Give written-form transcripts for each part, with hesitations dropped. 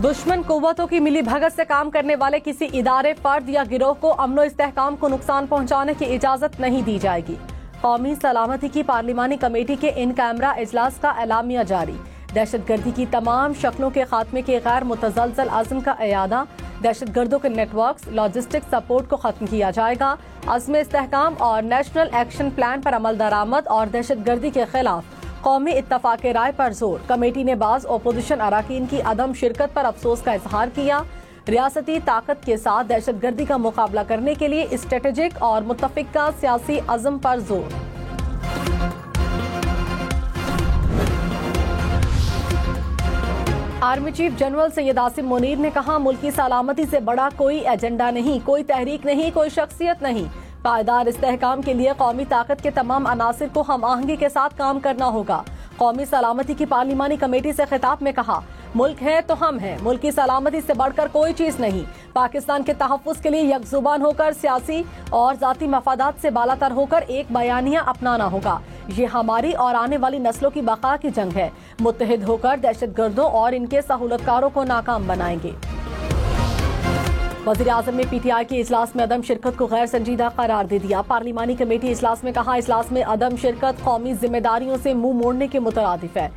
दुश्मन कुव्वतों की मिली भगत से काम करने वाले किसी इदारे, फर्द या गिरोह को अमनो इस्तेहकाम को नुकसान पहुंचाने की इजाजत नहीं दी जाएगी। कौमी सलामती की पार्लिमानी कमेटी के इन कैमरा इजलास का एलामिया जारी। दहशतगर्दी की तमाम शक्लों के खात्मे के गैर मुतजलसल अज़्म का इयादा। दहशतगर्दों के नेटवर्क्स, लॉजिस्टिक सपोर्ट को खत्म किया जाएगा। अज़्म इस्तेहकाम और नेशनल एक्शन प्लान पर अमल दरामद और दहशतगर्दी के खिलाफ कौमी इत्तफाक़ राय पर जोर। कमेटी ने बाज़ अपोजिशन अराकीन की अदम शिरकत पर अफसोस का इजहार किया। रियासती ताकत के साथ दहशतगर्दी का मुकाबला करने के लिए स्ट्रेटेजिक और मुत्तफ़िक़ा सियासी अज़्म पर जोर। Army chief general Syed Asim Munir ने कहा, मुल्क की सलामती से बड़ा कोई एजेंडा नहीं, कोई तहरीक नहीं, कोई शख्सियत नहीं। पायदार इस्तेहकाम के लिए कौमी ताकत के तमाम अनासिर को हम आहंगी के साथ काम करना होगा। कौमी सलामती की पार्लिमानी कमेटी से खिताब में कहा, मुल्क है तो हम हैं, मुल्क की सलामती से बढ़कर कोई चीज नहीं। पाकिस्तान के तहफ़्फ़ुज़ के लिए यकजुबान होकर, सियासी और जाती मफादात से बालातर होकर एक बयानिया अपनाना होगा। ये हमारी और आने वाली नस्लों की बका की जंग है। मुत्तहिद होकर दहशतगर्दों और इनके सहूलतकारों को नाकाम बनाएंगे। वज़ीर आज़म ने PTI के इजलास में अदम शिरकत को गैर संजीदा करार दे दिया। पार्लिमानी कमेटी इजलास में कहा, इजलास में अदम शिरकत कौमी जिम्मेदारियों से मुंह मोड़ने के मुतरादिफ है।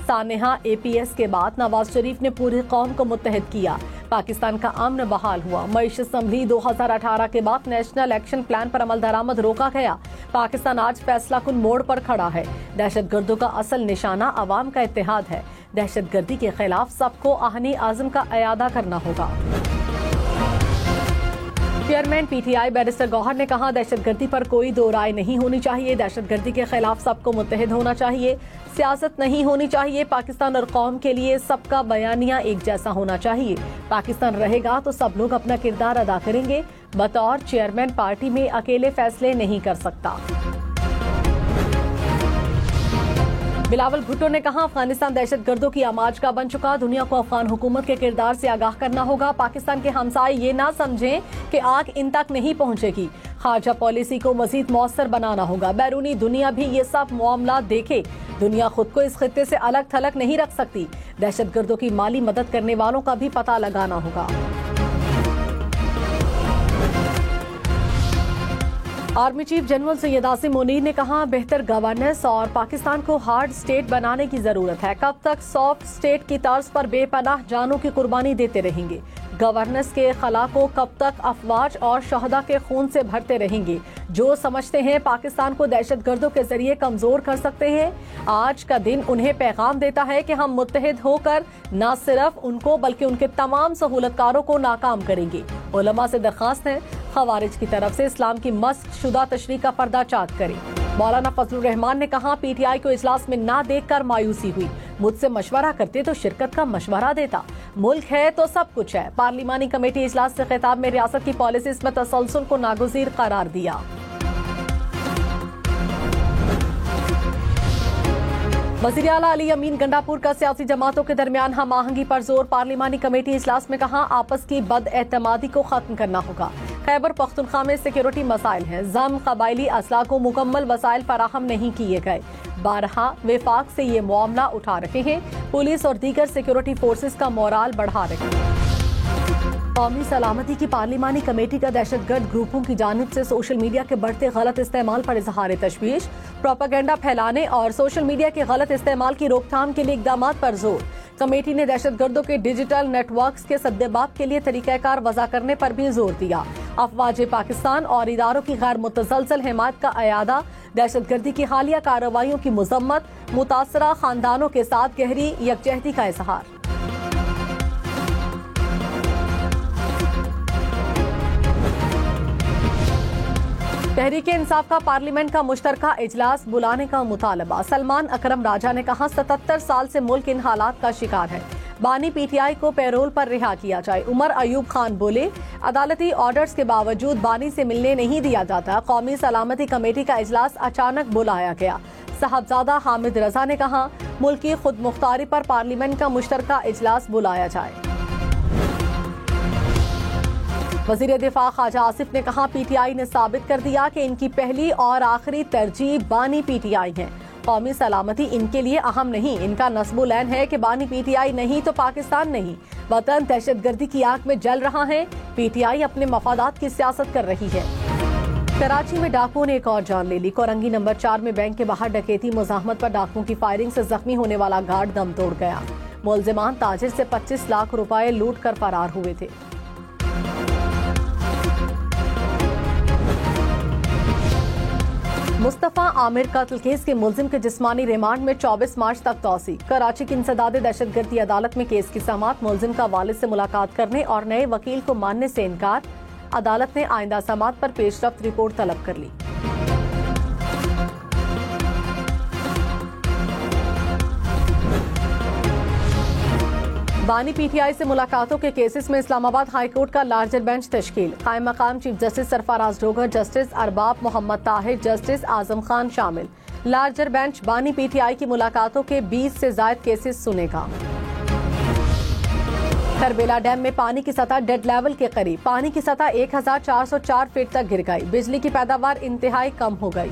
सानेहा APS के बाद नवाज शरीफ ने पूरी कौम को मुत्तहिद किया। पाकिस्तान का अमन बहाल हुआ। मईशत संभली। 2018 के बाद नेशनल एक्शन प्लान पर अमल दरामद रोका गया। पाकिस्तान आज फैसला कुन मोड़ पर खड़ा है। दहशतगर्दों का असल निशाना अवाम का इत्तेहाद है। दहशतगर्दी के खिलाफ सबको आहनी आज़म का इयादा करना होगा। चेयरमैन PTI बैरिस्टर गौहर ने कहा, दहशतगर्दी पर कोई दो राय नहीं होनी चाहिए। दहशतगर्दी के खिलाफ सबको मुत्तहिद होना चाहिए। सियासत नहीं होनी चाहिए। पाकिस्तान और कौम के लिए सबका बयानिया एक जैसा होना चाहिए। पाकिस्तान रहेगा तो सब लोग अपना किरदार अदा करेंगे। बतौर चेयरमैन पार्टी में अकेले फैसले नहीं कर सकता। बिलावल भुट्टो ने कहा, अफगानिस्तान दहशतगर्दों की आमाज का बन चुका। दुनिया को अफगान हुकूमत के किरदार से आगाह करना होगा। पाकिस्तान के हमसाए ये ना समझें कि आग इन तक नहीं पहुंचेगी। खारजा पॉलिसी को मजीद मौसर बनाना होगा। बैरूनी दुनिया भी ये सब मामला देखे। दुनिया खुद को इस खित्ते से अलग थलग नहीं रख सकती। दहशतगर्दों की माली मदद करने वालों का भी पता लगाना होगा। Army chief general Syed Asim Munir ने कहा, बेहतर गवर्नेंस और पाकिस्तान को हार्ड स्टेट बनाने की जरूरत है। कब तक सॉफ्ट स्टेट की तर्ज पर बेपनाह जानों की कुर्बानी देते रहेंगे? गवर्नेंस के खला को कब तक अफवाज और शहदा के खून से भरते रहेंगे? जो समझते हैं पाकिस्तान को दहशतगर्दों के जरिए कमजोर कर सकते हैं, आज का दिन उन्हें पैगाम देता है कि हम मुत्तहिद होकर न सिर्फ उनको बल्कि उनके तमाम सहूलतकारों को नाकाम करेंगे। उलमा से दरखास्त है, खवारिज की तरफ से इस्लाम की मस्क शुदा तशरीह का पर्दा चाक करें। मौलाना फजलुर रहमान ने कहा, PTI को इजलास में ना देखकर मायूसी हुई। मुझसे मशवरा करते तो शिरकत का मशवरा देता। मुल्क है तो सब कुछ है। पार्लिमानी कमेटी इजलास से खिताब में रियासत की पॉलिसीज में तसलसल को नागुज़ीर करार दिया। वज़ीर आला अली अमीन गंडापुर का सियासी जमातों के दरमियान हम आहंगी पर जोर। पार्लिमानी कमेटी इजलास में कहा, आपस की बदएतमादी को खत्म करना होगा। खैबर पख्तूनख्वा में सिक्योरिटी मसाइल हैं। जम कबायली असला को मुकम्मल वसाइल फराहम नहीं किए गए। बारहा विफाक से ये मामला उठा रहे हैं। पुलिस और दीगर सिक्योरिटी फोर्सेस का मोराल बढ़ा रहे हैं। कौमी सलामती की पार्लिमानी कमेटी का दहशतगर्द ग्रुपों की जानिब से सोशल मीडिया के बढ़ते गलत इस्तेमाल पर इजहार तशवीश। प्रोपेगेंडा फैलाने और सोशल मीडिया के गलत इस्तेमाल की रोकथाम के लिए इकदामात पर जोर। कमेटी ने दहशतगर्दों के डिजिटल नेटवर्क्स के सद्देबाब के लिए तरीकाकार वज़ा करने पर भी जोर दिया। अफवाज पाकिस्तान और इदारों की गैर मुतसलसल हिमायत का अयादा। दहशतगर्दी की हालिया कार्रवाइयों की मजम्मत। मुतासरा खानदानों के साथ गहरी यकजहती का इजहार। तहरीक इंसाफ का पार्लियामेंट का मुश्तरका इजलास बुलाने का मुतालबा। सलमान अकरम राजा ने कहा, 77 साल से मुल्क इन हालात का शिकार है। बानी PTI को पैरोल पर रिहा किया जाए। उमर अयूब खान बोले, अदालती ऑर्डर्स के बावजूद बानी से मिलने नहीं दिया जाता। कौमी सलामती कमेटी का इजलास अचानक बुलाया गया। साहबजादा हामिद रजा ने कहा, मुल्क की खुद मुख्तारी पर पार्लियामेंट का मुश्तरका इजलास बुलाया जाए। वजीर दिफा ख्वाजा आसिफ ने कहा, PTI ने साबित कर दिया कि इनकी पहली और आखिरी तरजीह बानी PTI है। कौमी सलामती इनके लिए अहम नहीं, इनका नस्बुलैन है कि बानी पीटीआई नहीं तो पाकिस्तान नहीं। वतन दहशतगर्दी की आग में जल रहा है, पीटीआई अपने मफादात की सियासत कर रही है। कराची में डाकुओं ने एक और जान ले ली। कोरंगी नंबर 4 में बैंक के बाहर डकैती मुजाहमत पर डाकुओं की फायरिंग से जख्मी होने वाला गार्ड दम तोड़ गया। मुलजिमान ताजिर से 25 लाख रुपए लूट कर फरार हुए थे। मुस्तफा आमिर कत्ल केस के मुल्जिम के जिस्मानी रिमांड में 24 मार्च तक तौसी। कराची की इंसदाद दहशतगर्दी अदालत में केस की समाअत, मुल्जिम का वालिद से मुलाकात करने और नए वकील को मानने से इनकार। अदालत ने आइंदा समाअत पर पेशरफ्त रिपोर्ट तलब कर ली। बानी पीटीआई से मुलाकातों के केसेस में इस्लामाबाद हाईकोर्ट का लार्जर बेंच तश्कील। कायम मकाम chief justice Sarfaraz Dogar, justice Arbab Mohammad Tahir, justice Azam Khan शामिल। लार्जर बेंच बानी पीटीआई की मुलाकातों के 20 से ज्यादा केसेस सुनेगा। करबेला डैम में पानी की सतह डेड लेवल के करीब, पानी की सतह 1404 फीट तक गिर गई। बिजली की पैदावार इंतहाई कम हो गई।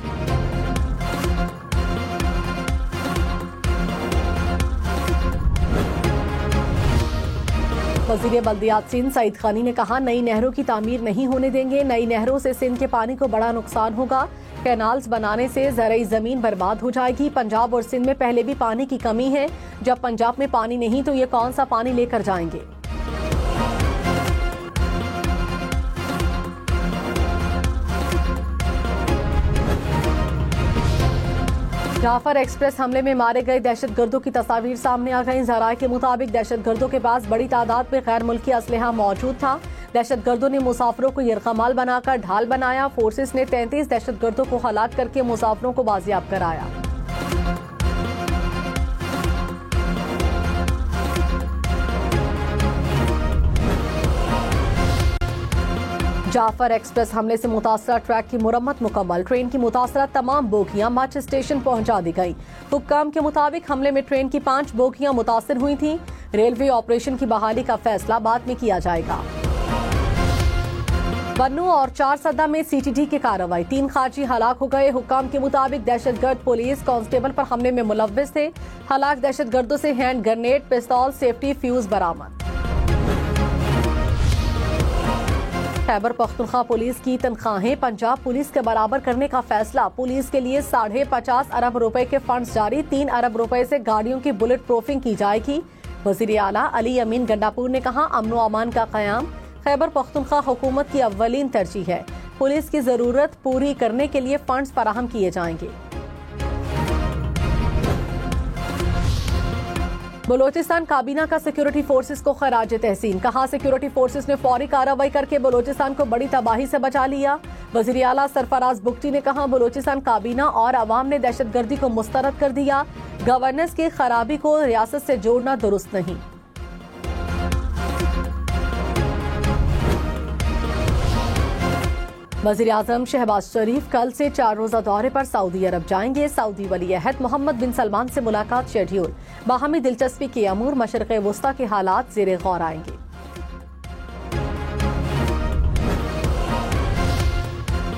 वज़ीर बल्दियात सिंध सईद खानी ने कहा, नई नहरों की तामीर नहीं होने देंगे। नई नहरों से सिंध के पानी को बड़ा नुकसान होगा। कैनाल्स बनाने से ज़रई ज़मीन बर्बाद हो जाएगी। पंजाब और सिंध में पहले भी पानी की कमी है। जब पंजाब में पानी नहीं तो ये कौन सा पानी लेकर जाएंगे। जाफर एक्सप्रेस हमले में मारे गए दहशतगर्दों की तस्वीर सामने आ गई। ज़राए के मुताबिक दहशतगर्दों के पास बड़ी तादाद में गैर मुल्की असलहा मौजूद था। दहशतगर्दों ने मुसाफिरों को यरगमाल बनाकर ढाल बनाया। फोर्सेस ने 33 दहशतगर्दों को हलाक करके मुसाफिरों को बाजियाब कराया। जाफर एक्सप्रेस हमले से मुतासरा ट्रैक की मुरम्मत मुकम्मल। ट्रेन की मुतासरा तमाम बोगियां मच स्टेशन पहुंचा दी गई। हुक्काम के मुताबिक हमले में ट्रेन की 5 बोगियां मुतासर हुई थीं। रेलवे ऑपरेशन की बहाली का फैसला बाद में किया जाएगा। बन्नू और 4 सदा में सीटीडी की कार्रवाई, 3 खारजी हलाक हो गए। हुक्काम के मुताबिक दहशतगर्द पुलिस कांस्टेबल पर हमले में मुलव्विस थे। हलाक दहशतगर्दों से हैंड ग्रेनेड, पिस्तौल, सेफ्टी फ्यूज बरामद। खैबर पख्तूनख्वा पुलिस की तनख्वाहें पंजाब पुलिस के बराबर करने का फैसला। पुलिस के लिए 50 अरब रुपए के फंड्स जारी। 3 अरब रुपए से गाड़ियों की बुलेट प्रूफिंग की जाएगी। वजीर आला अली अमीन गंडापुर ने कहा, अमन व अमान का क़याम खैबर पख्तूनख्वा हुकूमत की अव्वलीन तरजीह है। पुलिस की जरूरत पूरी करने के लिए फंड्स फराहम किए जाएंगे। बलोचिस्तान काबीना का सिक्योरिटी फोर्सेस को खराज तहसीन। कहा, सिक्योरिटी फोर्सेस ने फौरी कार्रवाई करके बलोचिस्तान को बड़ी तबाही से बचा लिया। वज़ीर आला सरफराज बुगटी ने कहा, बलोचिस्तान काबीना और अवाम ने दहशतगर्दी को मुस्तरद कर दिया। गवर्नेंस की खराबी को रियासत से जोड़ना दुरुस्त नहीं। वज़ीर आज़म शहबाज शरीफ कल से 4 रोज़ा दौरे पर सऊदी अरब जाएंगे। सऊदी वली अहद मोहम्मद बिन सलमान से मुलाकात शेड्यूल। बाहमी दिलचस्पी के अमूर, मशरिक़ वुस्ता के हालात ज़ेरे गौर आएंगे।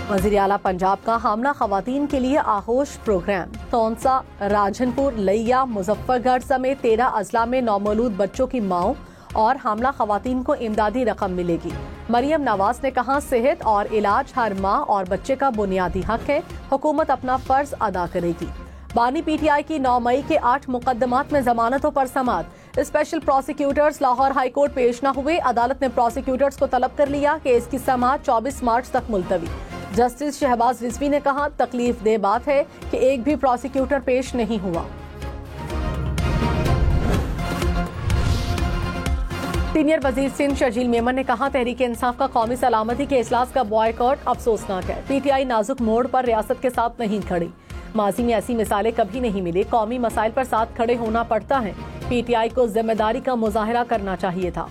वज़ीर आला पंजाब का हामला खवातीन के लिए आगोश प्रोग्राम। तौंसा, राजनपुर, लिया, मुजफ्फरगढ़ समेत 13 अजला में नौमौलूद बच्चों की माओ और हामला खवातीन को इमदादी रकम मिलेगी। मरियम नवाज ने कहा, सेहत और इलाज हर माँ और बच्चे का बुनियादी हक है। हुकूमत अपना फर्ज अदा करेगी। बानी पीटीआई की 9 मई के 8 मुकदमात में जमानतों पर समाअत। स्पेशल प्रोसिक्यूटर्स लाहौर हाईकोर्ट पेश न हुए। अदालत ने प्रोसिक्यूटर्स को तलब कर लिया। केस की समाअत 24 मार्च तक मुलतवी। जस्टिस शहबाज रिजवी ने कहा, तकलीफ दे बात है कि एक भी प्रोसिक्यूटर पेश नहीं हुआ। सीनियर वजीर सिंध शर्जील मेमन ने कहा, तहरीक इंसाफ का कौमी सलामती के इजलास का बॉयकॉट अफसोसनाक है। पीटीआई नाजुक मोड़ पर रियासत के साथ नहीं खड़ी। माजी में ऐसी मिसालें कभी नहीं मिली। कौमी मसाइल पर साथ खड़े होना पड़ता है। पीटीआई को जिम्मेदारी का मुजाहिरा करना चाहिए था।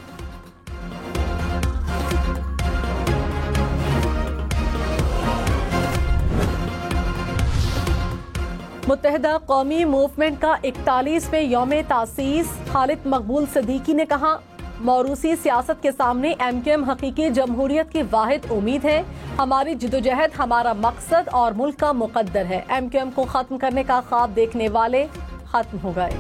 मुत्तहिदा कौमी मूवमेंट का 41वें यौम तासीस। खालिद मकबूल सिद्दीकी ने कहा, मौरूसी सियासत के सामने MQM हकीकी जमहूरियत की वाहिद उम्मीद है। हमारी जिदोजहद हमारा मकसद और मुल्क का मुकद्दर है। MQM को खत्म करने का ख्वाब देखने वाले खत्म हो गए।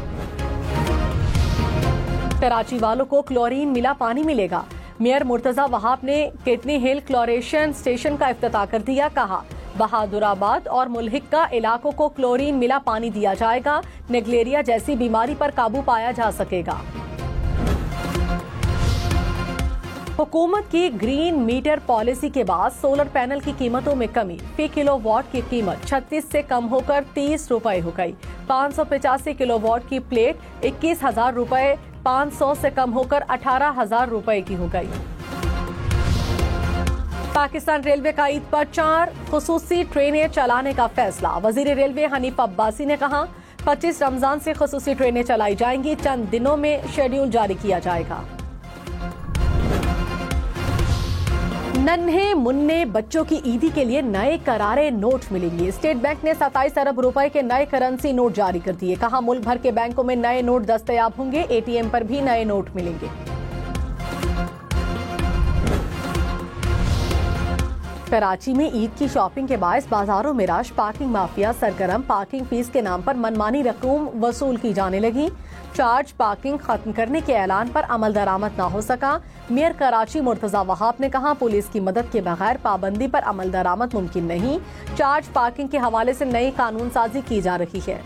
कराची वालों को क्लोरीन मिला पानी मिलेगा। मेयर मुर्तजा वहाब ने किडनी हिल क्लोरेशन स्टेशन का इफ्तिताह कर दिया। कहा, बहादुराबाद और मुल्हिका इलाकों को क्लोरीन मिला पानी दिया जाएगा। नेग्लेरिया जैसी बीमारी पर काबू पाया जा सकेगा। हुकूमत की ग्रीन मीटर पॉलिसी के बाद सोलर पैनल की कीमतों में कमी। फी किलोवाट की कीमत 36 से कम होकर 30 रुपए हो गई। 585 किलोवाट की प्लेट 21,000 रुपए, 500 से कम होकर 18,000 रुपए की हो गई। पाकिस्तान रेलवे का ईद पर 4 खुसूसी ट्रेनें चलाने का फैसला। वजीर रेलवे हनीफ अब्बासी ने कहा, 25 रमजान से खुसूसी ट्रेनें चलाई जाएंगी। चंद दिनों में शेड्यूल जारी किया जाएगा। नन्हे मुन्ने बच्चों की ईदी के लिए नए करारे नोट मिलेंगे। स्टेट बैंक ने 27 अरब रुपए के नए करेंसी नोट जारी कर दिए। कहा, मुल्क भर के बैंकों में नए नोट दस्तयाब होंगे। ATM पर भी नए नोट मिलेंगे। कराची में ईद की शॉपिंग के बायस बाजारों में रश। पार्किंग माफिया सरगर्म। पार्किंग फीस के नाम पर मनमानी रकूम वसूल की जाने लगी। चार्ज पार्किंग खत्म करने के ऐलान पर अमल दरामद न हो सका। मेयर कराची मुर्तजा वहाब ने कहा, पुलिस की मदद के बगैर पाबंदी पर अमल दरामद मुमकिन नहीं। चार्ज पार्किंग के हवाले से नई कानून साजी की जा रही है।